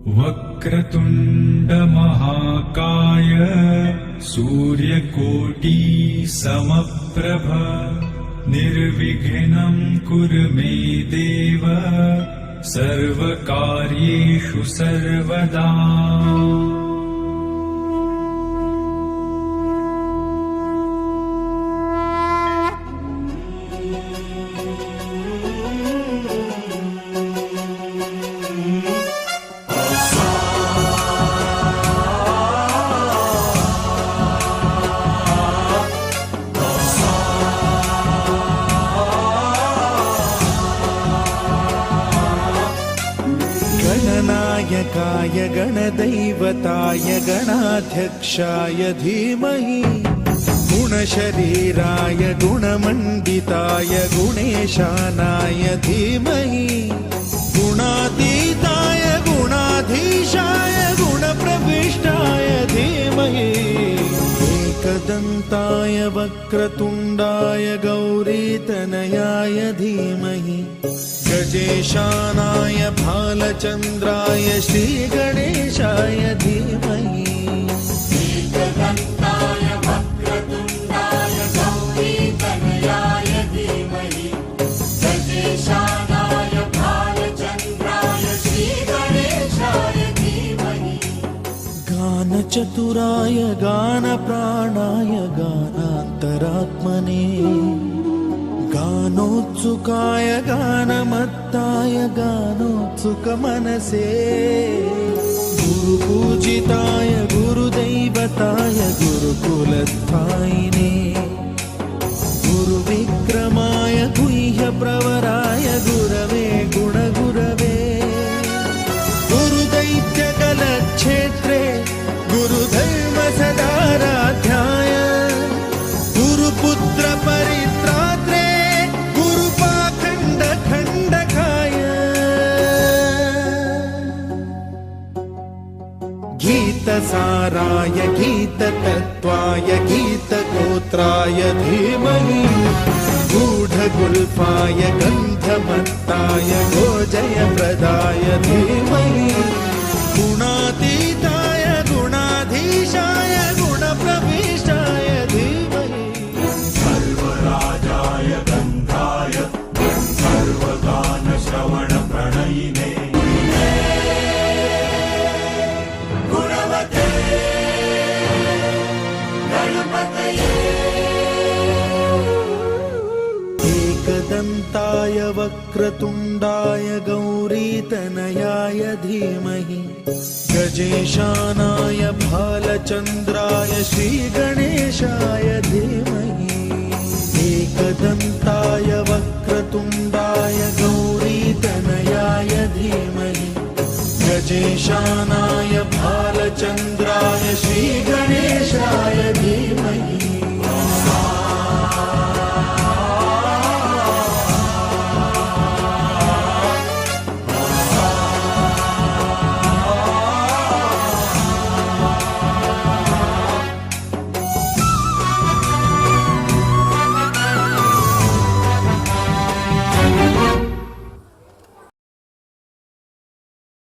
वक्रतुण्ड महाकाय सूर्यकोटि समप्रभ निर्विघ्नं कुरु मे देव सर्वकार्येषु सर्वदा। गणनायकाय गणदैवताय गणाध्यक्षाय धीमहि गुणशरीराय गुणमण्डिताय गुणेशानाय धीमहि गुणातीताय गुणाधीशाय गुणप्रविष्टाय धीमहि एकदन्ताय वक्रतुण्डाय गौरीतनयाय धीमहि गजेशानाय भालचन्द्राय श्रीगणेशाय धीमहि एकदन्ताय वक्रतुण्डाय गौरीतनयाय धीमहि गजेशानाय भालचन्द्राय श्रीगणेशाय धीमहि गानचतुराय गानप्राणाय गानान्तरात्मने गानोत्सुकाय गानमत्ताय गानोत्सुकमनसे गुरुपूजिताय गुरुदैवताय गुरुकुलस्थायिने गुरुविक्रमाय गुह्यप्रवराय गुरवे गुणगुरवे गुरुदैत्यकलक्षेत्रे गुरुधर्मसदाराध्याय गुरुपुत्र परित्रात्रे गीतसाराय गीततत्त्वाय गीतगोत्राय धीमहि गूढगुल्फाय गन्धमत्ताय गोजयप्रदाय धीमहि गुणातीताय गुणाधीशाय गुणप्रविष्टाय धीमहि सर्वराजाय गन्धाय सर्वगानश्रवणप्रणयिने एकदन्ताय वक्रतुण्डाय गौरीतनयाय धीमहि गजेशानाय भालचन्द्राय श्रीगणेशाय धीमहि एकदन्ताय वक्रतुण्डाय गौरीतनयाय धीमहि गजेशानाय